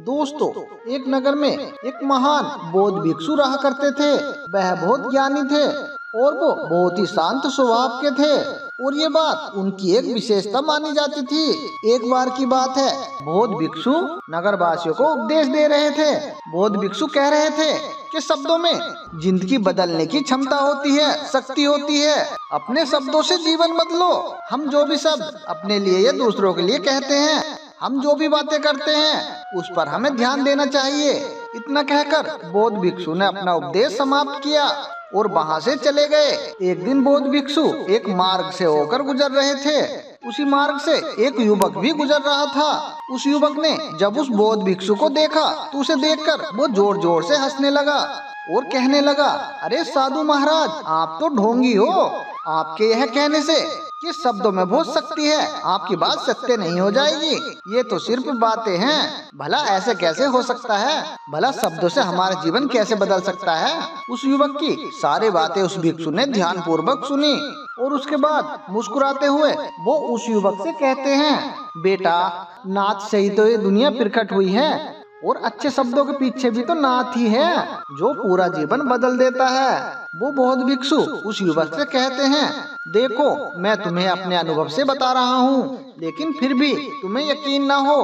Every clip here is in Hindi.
दोस्तों, एक नगर में एक महान बौद्ध भिक्षु रहा करते थे। वह बहुत ज्ञानी थे और वो बहुत ही शांत स्वभाव के थे और ये बात उनकी एक विशेषता मानी जाती थी। एक बार की बात है, बौद्ध भिक्षु नगरवासियों को उपदेश दे रहे थे। बौद्ध भिक्षु कह रहे थे कि शब्दों में जिंदगी बदलने की क्षमता होती है, शक्ति होती है। अपने शब्दों से जीवन बदलो। हम जो भी शब्द अपने लिए या दूसरों के लिए कहते हैं, हम जो भी बातें करते हैं, उस पर हमें ध्यान देना चाहिए। इतना कहकर बौद्ध भिक्षु ने अपना उपदेश समाप्त किया और वहाँ से चले गए। एक दिन बौद्ध भिक्षु एक मार्ग से होकर गुजर रहे थे। उसी मार्ग से एक युवक भी गुजर रहा था। उस युवक ने जब उस बौद्ध भिक्षु को देखा तो उसे देखकर वो जोर जोर से हंसने लगा और कहने लगा, अरे साधु महाराज, आप तो ढोंगी हो। आपके यह कहने से कि शब्दों में बहुत शक्ति है, आपकी बात सत्य नहीं हो जाएगी। ये तो सिर्फ बातें हैं। भला ऐसे कैसे हो सकता है? भला शब्दों से हमारा जीवन कैसे बदल सकता है? उस युवक की सारी बातें उस भिक्षु ने ध्यान पूर्वक सुनी और उसके बाद मुस्कुराते हुए वो उस युवक से कहते हैं, बेटा, नाथ से ही तो ये दुनिया प्रकट हुई है और अच्छे शब्दों के पीछे भी तो नाथ ही है जो पूरा जीवन बदल देता है। वो बौद्ध भिक्षु उस युवक से कहते हैं, देखो, मैं तुम्हें अपने अनुभव से बता रहा हूँ, लेकिन फिर भी तुम्हें यकीन ना हो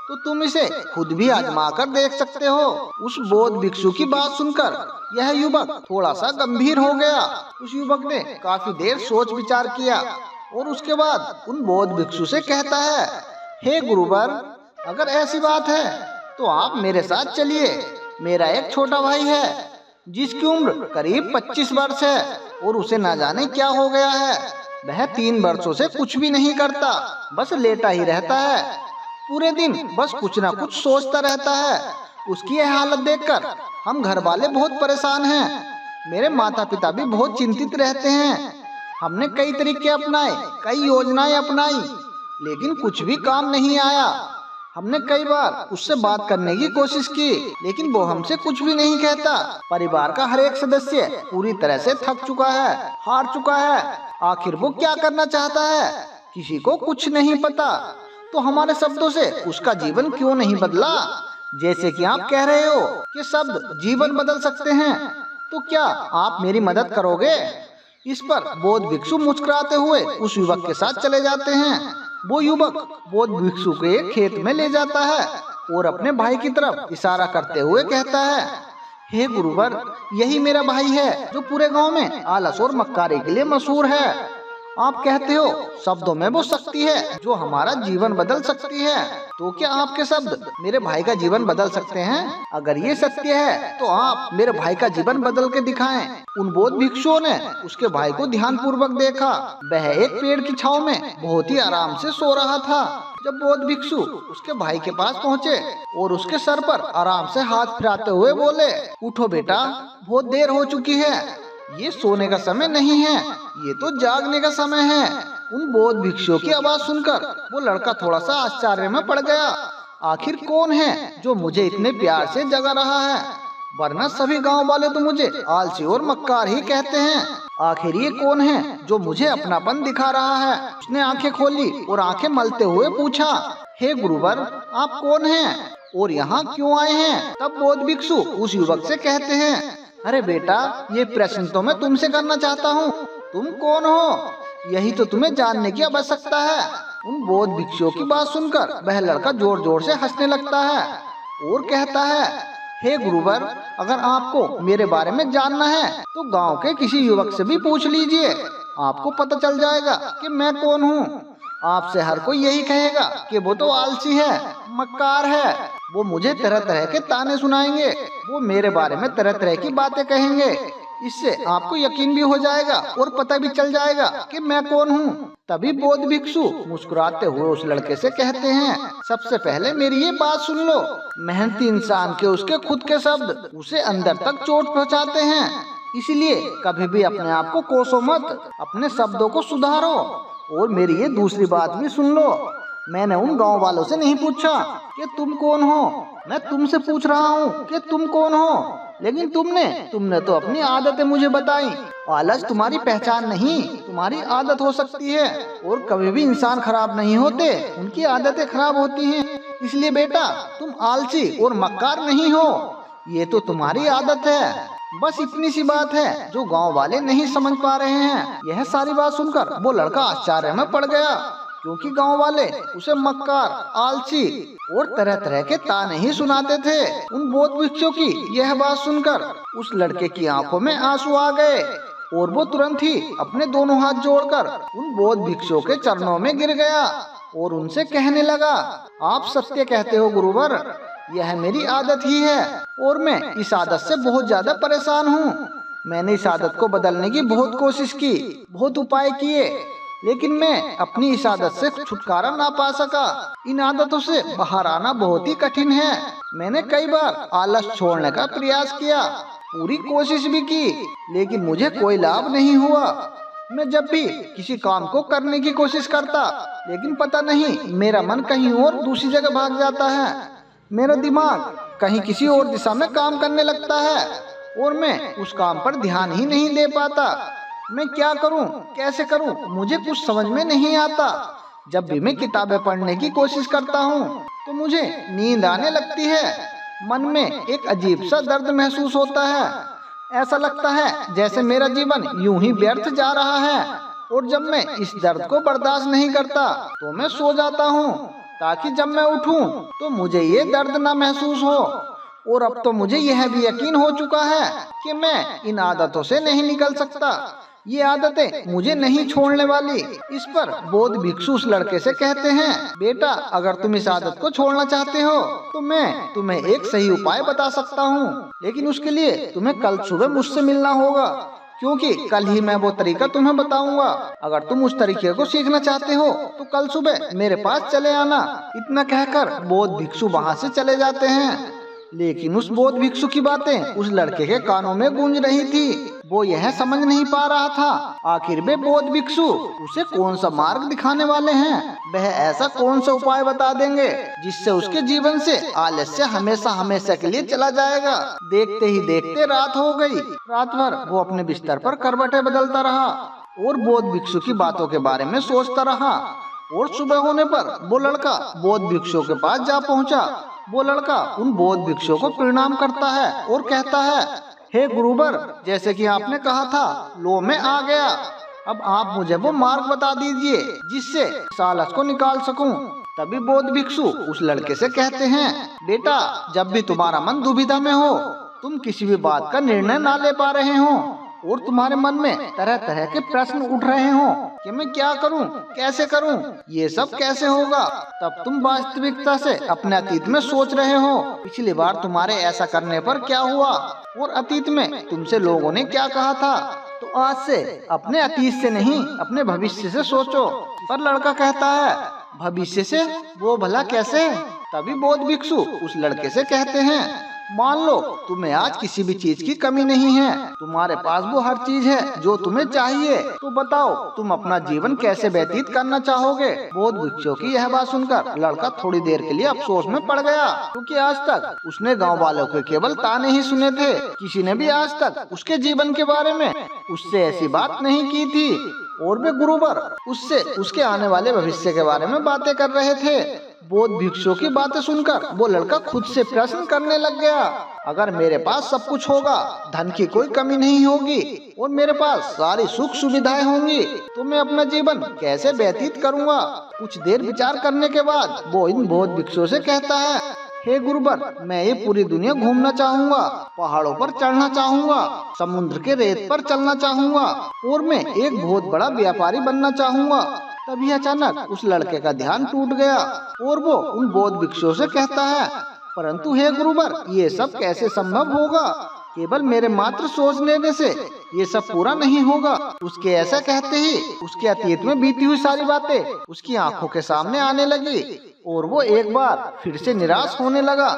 तो तुम इसे खुद भी आजमा कर देख सकते हो। उस बौद्ध भिक्षु की बात सुनकर यह युवक थोड़ा सा गंभीर हो गया। उस युवक ने काफी देर सोच विचार किया और उसके बाद उन बौद्ध भिक्षु से कहता है, हे गुरुवर, अगर ऐसी बात है तो आप मेरे साथ चलिए। मेरा एक छोटा भाई है जिसकी उम्र करीब 25 वर्ष है और उसे ना जाने क्या हो गया है। वह 3 वर्षों से कुछ भी नहीं करता, बस लेटा ही रहता है। पूरे दिन बस कुछ ना कुछ सोचता रहता है। उसकी यह हालत देखकर हम घर वाले बहुत परेशान हैं। मेरे माता पिता भी बहुत चिंतित रहते हैं। हमने कई तरीके अपनाए, कई योजनाएं अपनाई, लेकिन कुछ भी काम नहीं आया। हमने कई बार उससे बात करने की कोशिश की, लेकिन वो हमसे कुछ भी नहीं कहता। परिवार का हर एक सदस्य पूरी तरह से थक चुका है, हार चुका है। आखिर वो क्या करना चाहता है, किसी को कुछ नहीं पता। तो हमारे शब्दों से उसका जीवन क्यों नहीं बदला? जैसे कि आप कह रहे हो कि शब्द जीवन बदल सकते हैं, तो क्या आप मेरी मदद करोगे? इस पर बौद्ध भिक्षु मुस्कुराते हुए उस युवक के साथ चले जाते हैं। वो युवक बौद्ध भिक्षु को एक खेत में ले जाता है और अपने भाई की तरफ इशारा करते हुए कहता है, हे गुरुवर, यही मेरा भाई है जो पूरे गांव में आलस और मक्कारी के लिए मशहूर है। आप कहते हो शब्दों में वो शक्ति है जो हमारा जीवन बदल सकती है। तो क्या आपके शब्द मेरे भाई का जीवन बदल सकते हैं? अगर ये सत्य है तो आप मेरे भाई का जीवन बदल के दिखाएं। उन बौद्ध भिक्षुओं ने उसके भाई को ध्यान पूर्वक देखा। वह एक पेड़ की छांव में बहुत ही आराम से सो रहा था। जब बौद्ध भिक्षु उसके भाई के पास पहुँचे और उसके सर पर आराम से हाथ फिराते हुए बोले, उठो बेटा, बहुत देर हो चुकी है। ये सोने का समय नहीं है, ये तो जागने का समय है। उन बौद्ध भिक्षुओं की आवाज सुनकर वो लड़का थोड़ा सा आश्चर्य में पड़ गया। आखिर कौन है जो मुझे इतने प्यार से जगा रहा है? वरना सभी गांव वाले तो मुझे आलसी और मक्कार ही कहते हैं। आखिर ये कौन है जो मुझे अपनापन दिखा रहा है? उसने आंखें खोली और आंखें मलते हुए पूछा, हे गुरुवर, आप कौन हैं और यहाँ क्यों आए हैं? तब बौद्ध भिक्षु उस युवक से कहते हैं, अरे बेटा, ये प्रश्न तो मैं तुमसे करना चाहता हूँ। तुम कौन हो, यही तो तुम्हें जानने की आवश्यकता है। उन बौद्ध भिक्षुओं की बात सुनकर वह लड़का जोर जोर से हंसने लगता है और कहता है, हे गुरुवर, अगर आपको मेरे बारे में जानना है तो गांव के किसी युवक से भी पूछ लीजिए। आपको पता चल जाएगा कि मैं कौन हूँ। आपसे हर कोई यही कहेगा कि वो तो आलसी है, मक्कार है। वो मुझे तरह तरह के ताने सुनाएंगे, वो मेरे बारे में तरह तरह की बातें कहेंगे। इससे आपको यकीन भी हो जाएगा और पता भी चल जाएगा कि मैं कौन हूँ। तभी बौद्ध भिक्षु मुस्कुराते हुए उस लड़के से कहते हैं, सबसे पहले मेरी ये बात सुन लो। मेहनती इंसान के उसके खुद के शब्द उसे अंदर तक चोट पहुँचाते हैं। इसलिए कभी भी अपने आप को कोसो मत, अपने शब्दों को सुधारो। और मेरी ये दूसरी बात भी सुन लो, मैंने उन गांव वालों से नहीं पूछा कि तुम कौन हो, मैं तुमसे पूछ रहा हूँ कि तुम कौन हो। लेकिन तुमने तो अपनी आदतें मुझे बताई। आलस तुम्हारी पहचान नहीं, तुम्हारी आदत हो सकती है। और कभी भी इंसान खराब नहीं होते, उनकी आदतें खराब होती हैं। इसलिए बेटा तुम आलसी और मक्कार नहीं हो, ये तो तुम्हारी आदत है। बस इतनी सी बात है जो गांव वाले नहीं समझ पा रहे हैं। यह सारी बात सुनकर वो लड़का आश्चर्य में पड़ गया, क्योंकि गांव वाले उसे मक्कार, आलसी और तरह तरह के ताने ही सुनाते थे। उन बौद्ध भिक्षुओं की यह बात सुनकर उस लड़के की आंखों में आंसू आ गए और वो तुरंत ही अपने दोनों हाथ जोड़कर उन बौद्ध भिक्षुओं के चरणों में गिर गया और उनसे कहने लगा, आप सत्य कहते हो गुरुवर, यह मेरी आदत ही है और मैं इस आदत से बहुत ज्यादा परेशान हूँ। मैंने इस आदत को बदलने की बहुत कोशिश की, बहुत उपाय किए, लेकिन मैं अपनी इस आदत से छुटकारा ना पा सका। इन आदतों से बाहर आना बहुत ही कठिन है। मैंने कई बार आलस छोड़ने का प्रयास किया, पूरी कोशिश भी की, लेकिन मुझे कोई लाभ नहीं हुआ। मैं जब भी किसी काम को करने की कोशिश करता, लेकिन पता नहीं मेरा मन कहीं और दूसरी जगह भाग जाता है। मेरा दिमाग कहीं किसी और दिशा में काम करने लगता है और मैं उस काम पर ध्यान ही नहीं दे पाता। मैं क्या करूं, कैसे करूं, मुझे कुछ समझ में नहीं आता। जब भी मैं किताबें पढ़ने की कोशिश करता हूं, तो मुझे नींद आने लगती है। मन में एक अजीब सा दर्द महसूस होता है। ऐसा लगता है जैसे मेरा जीवन यूं ही व्यर्थ जा रहा है। और जब मैं इस दर्द को बर्दाश्त नहीं करता, तो मैं सो जाता हूँ, ताकि जब मैं उठूं तो मुझे ये दर्द ना महसूस हो। और अब तो मुझे यह भी यकीन हो चुका है कि मैं इन आदतों से नहीं निकल सकता। ये आदतें मुझे नहीं छोड़ने वाली। इस पर बौद्ध भिक्षु उस लड़के से कहते हैं, बेटा अगर तुम इस आदत को छोड़ना चाहते हो तो मैं तुम्हें एक सही उपाय बता सकता हूँ, लेकिन उसके लिए तुम्हें कल सुबह मुझसे मिलना होगा, क्योंकि कल ही मैं वो तरीका तुम्हें बताऊंगा। अगर तुम उस तरीके को सीखना चाहते हो तो कल सुबह मेरे पास चले आना। इतना कहकर बौद्ध भिक्षु वहाँ से चले जाते हैं। लेकिन उस बौद्ध भिक्षु की बातें उस लड़के के कानों में गूंज रही थी। वो यह समझ नहीं पा रहा था आखिर वे बौद्ध भिक्षु उसे कौन सा मार्ग दिखाने वाले हैं। वह ऐसा कौन सा उपाय बता देंगे जिससे उसके जीवन से आलस्य हमेशा हमेशा के लिए चला जाएगा। देखते ही देखते रात हो गई। रात भर वो अपने बिस्तर पर करवटें बदलता रहा और बौद्ध भिक्षु की बातों के बारे में सोचता रहा। और सुबह होने पर वो लड़का बौद्ध भिक्षुओं के पास जा पहुंचा। वो लड़का उन बौद्ध भिक्षुओं को प्रणाम करता है और कहता है, हे गुरुवर, जैसे कि आपने कहा था, लो मैं आ गया। अब आप मुझे वो मार्ग बता दीजिए जिससे इस आलस को निकाल सकूं। तभी बौद्ध भिक्षु उस लड़के से कहते हैं, बेटा जब भी तुम्हारा मन दुविधा में हो, तुम किसी भी बात का निर्णय ना ले पा रहे हो और तुम्हारे मन में तरह तरह के प्रश्न उठ रहे हो कि मैं क्या करूं, कैसे करूं, ये सब कैसे होगा, तब तुम वास्तविकता से अपने अतीत में सोच रहे हो पिछली बार तुम्हारे ऐसा करने पर क्या हुआ और अतीत में तुमसे लोगों ने क्या कहा था। तो आज से अपने अतीत से नहीं, अपने भविष्य से सोचो। पर लड़का कहता है, भविष्य से, वो भला कैसे? तभी बौद्ध भिक्षु उस लड़के से कहते हैं, मान लो तुम्हें आज किसी भी चीज की कमी नहीं है, तुम्हारे पास वो हर चीज है जो तुम्हें चाहिए, तो बताओ तुम अपना जीवन कैसे व्यतीत करना चाहोगे। बौद्ध भिक्षु की यह बात सुनकर लड़का थोड़ी देर के लिए अफसोस में पड़ गया, क्योंकि आज तक उसने गांव वालों के केवल ताने ही सुने थे। किसी ने भी आज तक उसके जीवन के बारे में उससे ऐसी बात नहीं की थी। और वे गुरुवर उससे उसके आने वाले भविष्य के बारे में बातें कर रहे थे। बौद्ध भिक्षु की बातें सुनकर वो लड़का खुद से प्रश्न करने लग गया, अगर मेरे पास सब कुछ होगा, धन की कोई कमी नहीं होगी और मेरे पास सारी सुख सुविधाएं होंगी, तो मैं अपना जीवन कैसे व्यतीत करूंगा। कुछ देर विचार करने के बाद वो इन बौद्ध भिक्षुओं से कहता है, हे गुरुवर, मैं ये पूरी दुनिया घूमना चाहूंगा, पहाड़ों पर चढ़ना चाहूंगा, समुद्र के रेत पर चलना चाहूंगा और मैं एक बहुत बड़ा व्यापारी बनना चाहूंगा। तभी अचानक उस लड़के का ध्यान टूट गया और वो उन बौद्ध भिक्षुओं से कहता है, परंतु हे गुरुवर, ये सब कैसे संभव होगा? केवल मेरे मात्र सोच लेने से ये सब पूरा नहीं होगा। उसके ऐसा कहते ही उसके अतीत में बीती हुई सारी बातें उसकी आंखों के सामने आने लगी और वो एक बार फिर से निराश होने लगा।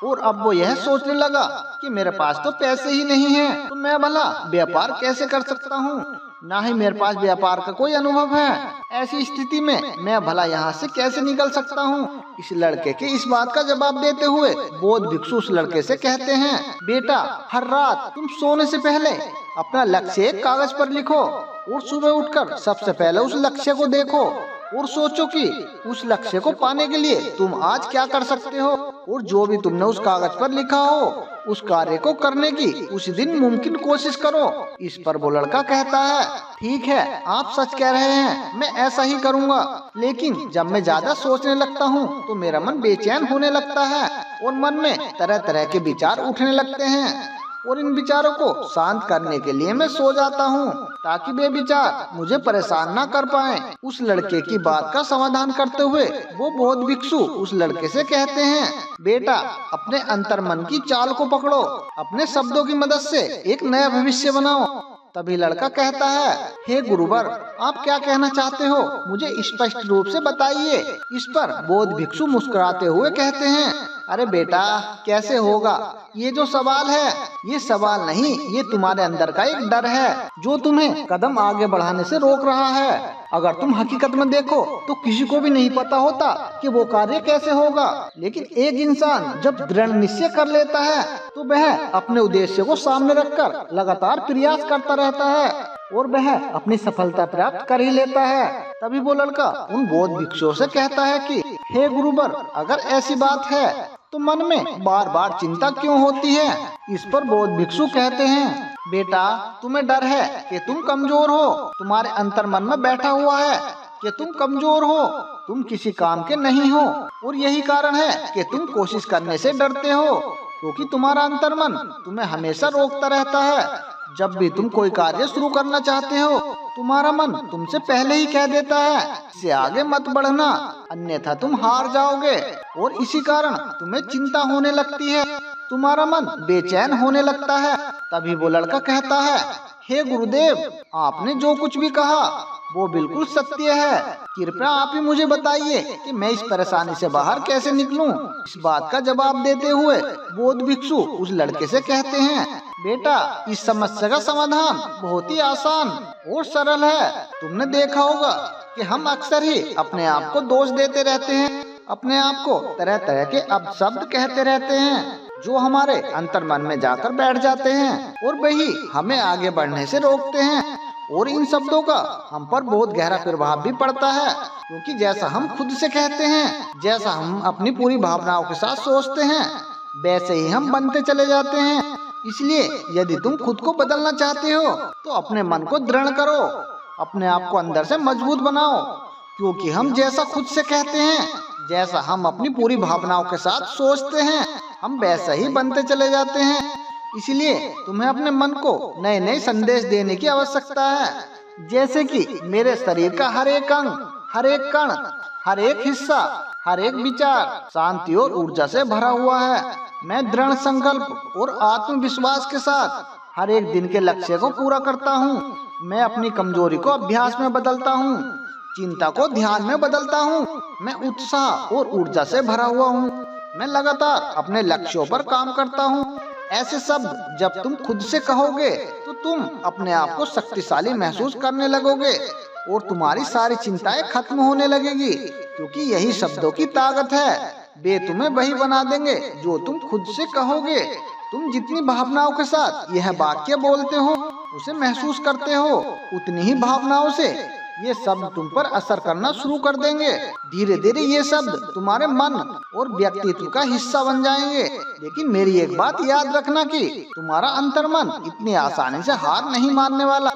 और अब वो यह सोचने लगा कि मेरे पास तो पैसे ही नहीं है, तो मैं भला व्यापार कैसे कर सकता हूँ, ना ही मेरे पास व्यापार का कोई अनुभव है। ऐसी स्थिति में मैं भला यहाँ से कैसे निकल सकता हूँ। इस लड़के के इस बात का जवाब देते हुए बौद्ध भिक्षु उस लड़के से कहते हैं, बेटा हर रात तुम सोने से पहले अपना लक्ष्य एक कागज पर लिखो और सुबह उठकर सबसे पहले उस लक्ष्य को देखो और सोचो कि उस लक्ष्य को पाने के लिए तुम आज क्या कर सकते हो, और जो भी तुमने उस कागज पर लिखा हो उस कार्य को करने की उसी दिन मुमकिन कोशिश करो। इस पर वो लड़का कहता है, ठीक है, आप सच कह रहे हैं, मैं ऐसा ही करूँगा। लेकिन जब मैं ज्यादा सोचने लगता हूँ तो मेरा मन बेचैन होने लगता है और मन में तरह तरह के विचार उठने लगते हैं, और इन विचारों को शांत करने के लिए मैं सो जाता हूँ ताकि वे विचार मुझे परेशान ना कर पाएं। उस लड़के की बात का समाधान करते हुए वो बौद्ध भिक्षु उस लड़के से कहते हैं, बेटा, अपने अंतर्मन की चाल को पकड़ो, अपने शब्दों की मदद से एक नया भविष्य बनाओ। तभी लड़का कहता है, हे गुरुवर, आप क्या कहना चाहते हो, मुझे स्पष्ट रूप से बताइए। इस पर बौद्ध भिक्षु मुस्कुराते हुए कहते हैं, अरे बेटा, कैसे होगा, ये जो सवाल है ये सवाल नहीं, ये तुम्हारे अंदर का एक डर है जो तुम्हें कदम आगे बढ़ाने से रोक रहा है। अगर तुम हकीकत में देखो तो किसी को भी नहीं पता होता कि वो कार्य कैसे होगा, लेकिन एक इंसान जब दृढ़ निश्चय कर लेता है तो वह अपने उद्देश्य को सामने रखकर लगातार प्रयास करता रहता है और वह अपनी सफलता प्राप्त कर ही लेता है। तभी वो लड़का उन बौद्ध भिक्षुओं से कहता है कि हे गुरुवर, अगर ऐसी बात है तो मन में बार बार चिंता क्यों होती है। इस पर बौद्ध भिक्षु कहते हैं, बेटा, तुम्हें डर है कि तुम कमजोर हो, तुम्हारे अंतर मन में बैठा हुआ है कि तुम कमजोर हो, तुम किसी काम के नहीं हो, और यही कारण है कि तुम कोशिश करने से डरते हो, क्योंकि तुम्हारा अंतर्मन तुम्हें हमेशा रोकता रहता है। जब भी तुम कोई कार्य शुरू करना चाहते हो तुम्हारा मन तुमसे पहले ही कह देता है, इससे आगे मत बढ़ना, अन्यथा तुम हार जाओगे, और इसी कारण तुम्हें चिंता होने लगती है, तुम्हारा मन बेचैन होने लगता है। तभी वो लड़का कहता है, हे गुरुदेव, आपने जो कुछ भी कहा वो बिल्कुल सत्य है, कृपया आप ही मुझे बताइए कि मैं इस परेशानी से बाहर कैसे निकलूं। इस बात का जवाब देते हुए बौद्ध भिक्षु उस लड़के से कहते हैं, बेटा, इस समस्या का समाधान बहुत ही आसान और सरल है। तुमने देखा होगा कि हम अक्सर ही अपने आप को दोष देते रहते हैं, अपने आप को तरह तरह के अपशब्द कहते रहते हैं जो हमारे अंतर्मन में जाकर बैठ जाते हैं और वही हमें आगे बढ़ने से रोकते हैं, और इन शब्दों का हम पर बहुत गहरा प्रभाव भी पड़ता है, क्योंकि जैसा हम खुद से कहते हैं, जैसा हम अपनी पूरी भावनाओं के साथ सोचते हैं, वैसे ही हम बनते चले जाते हैं। इसलिए यदि तुम खुद को बदलना चाहते हो तो अपने मन को दृढ़ करो, अपने आप को अंदर से मजबूत बनाओ, क्योंकि हम जैसा खुद से कहते हैं, जैसा हम अपनी पूरी भावनाओं के साथ सोचते हैं, हम वैसा ही बनते चले जाते हैं। इसलिए तुम्हें अपने मन को नए नए संदेश देने की आवश्यकता है, जैसे कि मेरे शरीर का हर एक अंग, हर एक कण, हर एक हिस्सा, हर एक विचार शांति और ऊर्जा से भरा हुआ है। मैं दृढ़ संकल्प और आत्मविश्वास के साथ हर एक दिन के लक्ष्य को पूरा करता हूँ। मैं अपनी कमजोरी को अभ्यास में बदलता हूँ, चिंता को ध्यान में बदलता हूँ। मैं उत्साह और ऊर्जा से भरा हुआ हूँ। मैं लगातार अपने लक्ष्यों पर काम करता हूँ। ऐसे शब्द जब तुम खुद से कहोगे तो तुम अपने आप को शक्तिशाली महसूस करने लगोगे और तुम्हारी सारी चिंताएं खत्म होने लगेगी, क्योंकि यही शब्दों की ताकत है। वे तुम्हें वही बना देंगे जो तुम खुद से कहोगे। तुम जितनी भावनाओं के साथ यह वाक्य बोलते हो, उसे महसूस करते हो, उतनी ही भावनाओं से ये शब्द तुम पर असर करना शुरू कर देंगे। धीरे धीरे ये शब्द तुम्हारे मन और व्यक्तित्व का हिस्सा बन जाएंगे। लेकिन मेरी एक बात याद रखना कि तुम्हारा अंतर्मन इतनी आसानी से हार नहीं मानने वाला।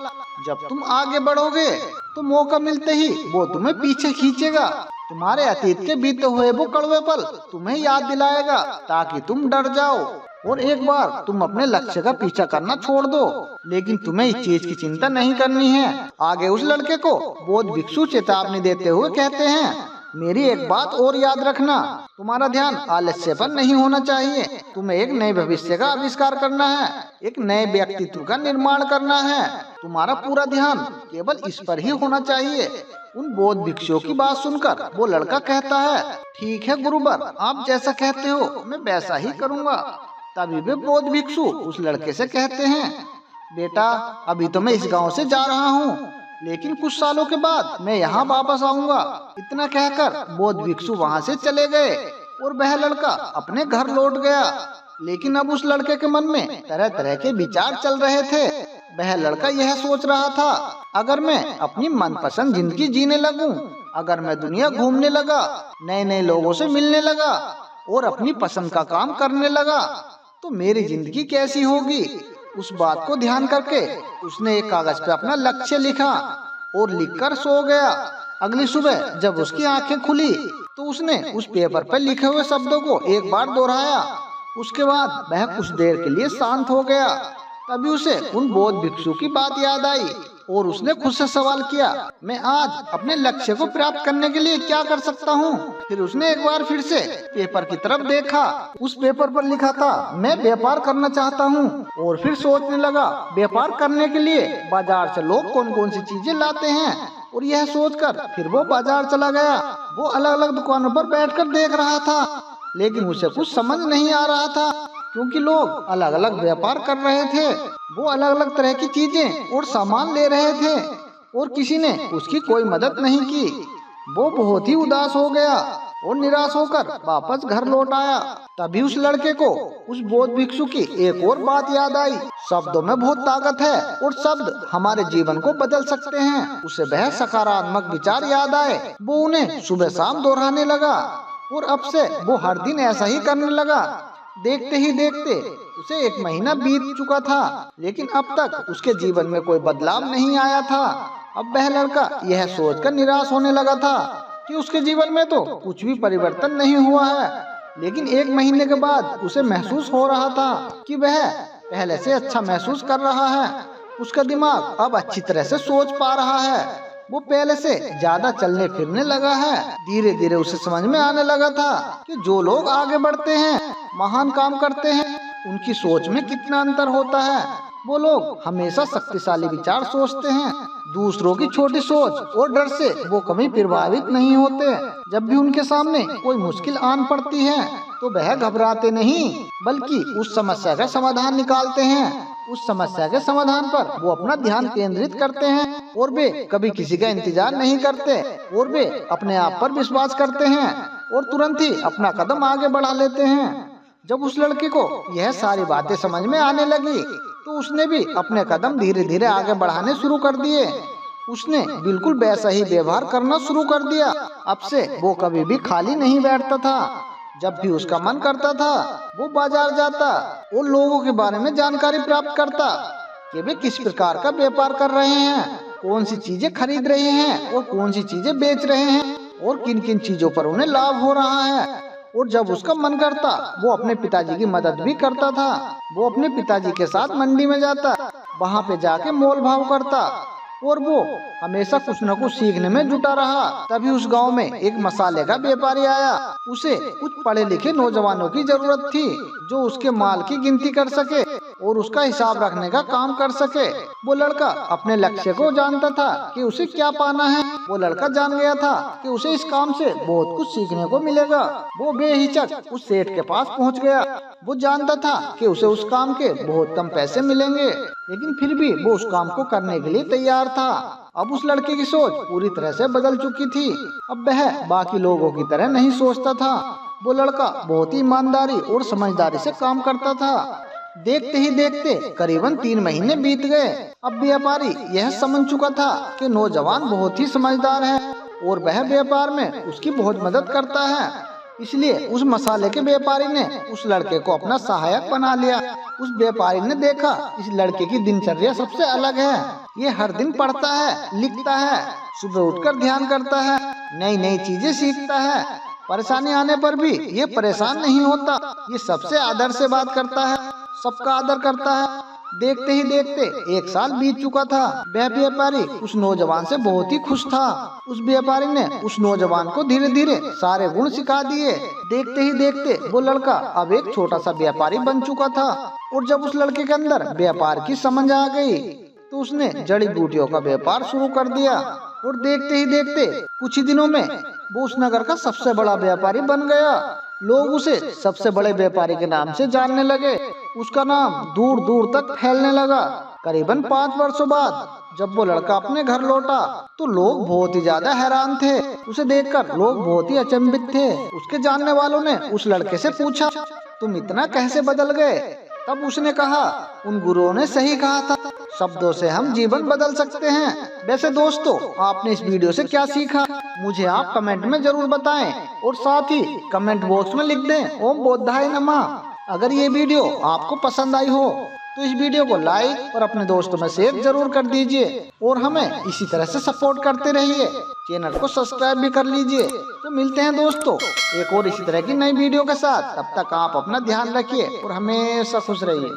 जब तुम आगे बढ़ोगे तो मौका मिलते ही वो तुम्हें पीछे खींचेगा। तुम्हारे अतीत के बीते हुए वो कड़वे पल तुम्हें याद दिलाएगा ताकि तुम डर जाओ और एक बार तुम अपने लक्ष्य का पीछा करना छोड़ दो। लेकिन तुम्हें इस चीज की चिंता नहीं करनी है। आगे उस लड़के को बौद्ध भिक्षु चेतावनी देते हुए कहते हैं, मेरी एक बात और याद रखना, तुम्हारा ध्यान आलस्य पर नहीं होना चाहिए। तुम्हें एक नए भविष्य का आविष्कार करना है, एक नए व्यक्तित्व का निर्माण करना है। तुम्हारा पूरा ध्यान केवल इस पर ही होना चाहिए। उन बौद्ध भिक्षुओं की बात सुनकर वो लड़का कहता है, ठीक है गुरुवर, आप जैसा कहते हो मैं वैसा ही करूँगा। तभी वे बौद्ध भिक्षु उस लड़के से कहते हैं, बेटा, अभी तो मैं इस गांव से जा रहा हूँ, लेकिन कुछ सालों के बाद मैं यहाँ वापस आऊंगा। इतना कहकर बौद्ध भिक्षु वहाँ से चले गए और वह लड़का अपने घर लौट गया। लेकिन अब उस लड़के के मन में तरह तरह के विचार चल रहे थे। वह लड़का यह सोच रहा था, अगर मैं अपनी मनपसंद जिंदगी जीने लगूं अगर मैं दुनिया घूमने लगा, नए नए लोगों से मिलने लगा और अपनी पसंद का काम करने लगा तो मेरी जिंदगी कैसी होगी। उस बात को ध्यान करके उसने एक कागज पे अपना लक्ष्य लिखा और लिखकर सो गया। अगली सुबह जब उसकी आंखें खुली तो उसने उस पेपर पर लिखे हुए शब्दों को एक बार दोहराया। उसके बाद वह कुछ देर के लिए शांत हो गया। तभी उसे उन बौद्ध भिक्षु की बात याद आई और उसने खुद से सवाल किया, मैं आज अपने लक्ष्य को प्राप्त करने के लिए क्या कर सकता हूँ। फिर उसने एक बार फिर से पेपर की तरफ देखा। उस पेपर पर लिखा था, मैं व्यापार करना चाहता हूँ। और फिर सोचने लगा, व्यापार करने के लिए बाजार से लोग कौन कौन सी चीजें लाते हैं। और यह सोचकर फिर वो बाजार चला गया। वो अलग अलग दुकानों पर बैठकर देख रहा था, लेकिन उसे कुछ समझ नहीं आ रहा था क्योंकि लोग अलग अलग व्यापार कर रहे थे। वो अलग अलग तरह की चीजें और सामान ले रहे थे और किसी ने उसकी कोई मदद नहीं की। वो बहुत ही उदास हो गया और निराश होकर वापस घर लौट आया। तभी उस लड़के को उस बौद्ध भिक्षु की एक और बात याद आई। शब्दों में बहुत ताकत है और शब्द हमारे जीवन को बदल सकते हैं। उसे वह सकारात्मक विचार याद आए। वो उन्हें सुबह शाम दोहराने लगा और अब से वो हर दिन ऐसा ही करने लगा। देखते ही देखते उसे 1 महीना बीत चुका था, लेकिन अब तक उसके जीवन में कोई बदलाव नहीं आया था। अब वह लड़का यह सोचकर निराश होने लगा था कि उसके जीवन में तो कुछ भी परिवर्तन नहीं हुआ है। लेकिन 1 महीने के बाद उसे महसूस हो रहा था कि वह पहले से अच्छा महसूस कर रहा है। उसका दिमाग अब अच्छी तरह से सोच पा रहा है। वो पहले से ज्यादा चलने फिरने लगा है। धीरे धीरे उसे समझ में आने लगा था कि जो लोग आगे बढ़ते हैं, महान काम करते हैं, उनकी सोच में कितना अंतर होता है। वो लोग हमेशा शक्तिशाली विचार सोचते हैं। दूसरों की छोटी सोच और डर से वो कभी प्रभावित नहीं होते। जब भी उनके सामने कोई मुश्किल आन पड़ती है तो वह घबराते नहीं, बल्कि उस समस्या का समाधान निकालते हैं। उस समस्या के समाधान पर वो अपना ध्यान केंद्रित करते हैं और वे कभी किसी का इंतजार नहीं करते और वे अपने आप पर विश्वास करते हैं और तुरंत ही अपना कदम आगे बढ़ा लेते हैं। जब उस लड़के को यह सारी बातें समझ में आने लगी तो उसने भी अपने कदम धीरे धीरे आगे बढ़ाने शुरू कर दिए। उसने बिल्कुल वैसा ही व्यवहार करना शुरू कर दिया। अब से वो कभी भी खाली नहीं बैठता था। जब भी उसका मन करता था वो बाजार जाता और लोगों के बारे में जानकारी प्राप्त करता कि वे किस प्रकार का व्यापार कर रहे हैं, कौन सी चीजें खरीद रहे हैं और कौन सी चीजें बेच रहे हैं और किन किन चीजों पर उन्हें लाभ हो रहा है। और जब उसका मन करता वो अपने पिताजी की मदद भी करता था। वो अपने पिताजी के साथ मंडी में जाता, वहाँ पे जाके मोल भाव करता और वो हमेशा कुछ न कुछ सीखने में जुटा रहा। तभी उस गांव में एक मसाले का व्यापारी आया। उसे कुछ पढ़े लिखे नौजवानों की जरूरत थी जो उसके माल की गिनती कर सके और उसका हिसाब रखने का काम कर सके। वो लड़का अपने लक्ष्य को जानता था कि उसे क्या पाना है। वो लड़का जान गया था कि उसे इस काम से बहुत कुछ सीखने को मिलेगा। वो बेहिचक उस सेठ के पास पहुंच गया। वो जानता था कि उसे उस काम के बहुत कम पैसे मिलेंगे, लेकिन फिर भी वो उस काम को करने के लिए तैयार था। अब उस लड़के की सोच पूरी तरह से बदल चुकी थी। अब वह बाकी लोगों की तरह नहीं सोचता था। वो लड़का बहुत ही ईमानदारी और समझदारी से काम करता था। देखते ही देखते करीबन 3 महीने बीत गए। अब व्यापारी यह समझ चुका था कि नौजवान बहुत ही समझदार है और वह व्यापार में उसकी बहुत मदद करता है। इसलिए उस मसाले के व्यापारी ने उस लड़के को अपना सहायक बना लिया। उस व्यापारी ने देखा इस लड़के की दिनचर्या सबसे अलग है। ये हर दिन पढ़ता है, लिखता है, सुबह उठकर ध्यान करता है, नई नई चीजें सीखता है। परेशानी आने पर भी ये परेशान नहीं होता। ये सबसे आदर से बात करता है, सबका आदर करता है। देखते ही देखते 1 साल बीत चुका था। वह व्यापारी उस नौजवान से बहुत ही खुश था। उस व्यापारी ने उस नौजवान को धीरे धीरे सारे गुण सिखा दिए। देखते ही देखते वो लड़का अब एक छोटा सा व्यापारी बन चुका था। और जब उस लड़के के अंदर व्यापार की समझ आ गई तो उसने जड़ी बूटियों का व्यापार शुरू कर दिया। और देखते ही देखते कुछ ही दिनों में वो उस नगर का सबसे बड़ा व्यापारी बन गया। लोग उसे सबसे बड़े व्यापारी के नाम से जानने लगे। उसका नाम दूर दूर तक फैलने लगा। करीबन 5 वर्षों बाद जब वो लड़का अपने घर लौटा तो लोग बहुत ही ज्यादा हैरान थे। उसे देखकर लोग बहुत ही अचंभित थे। उसके जानने वालों ने उस लड़के से पूछा, तुम इतना कैसे बदल गए? तब उसने कहा, उन गुरुओं ने सही कहा था, शब्दों से हम जीवन बदल सकते हैं। वैसे दोस्तों, आपने इस वीडियो से क्या सीखा, मुझे आप कमेंट में जरूर बताएं और साथ ही कमेंट बॉक्स में लिख दें ओम बुद्धाय नमः। अगर ये वीडियो आपको पसंद आई हो तो इस वीडियो को लाइक और अपने दोस्तों में शेयर जरूर कर दीजिए और हमें इसी तरह से सपोर्ट करते रहिए। चैनल को सब्सक्राइब भी कर लीजिए। तो मिलते हैं दोस्तों एक और इसी तरह की नई वीडियो के साथ। तब तक आप अपना ध्यान रखिए और हमेशा खुश रहिए।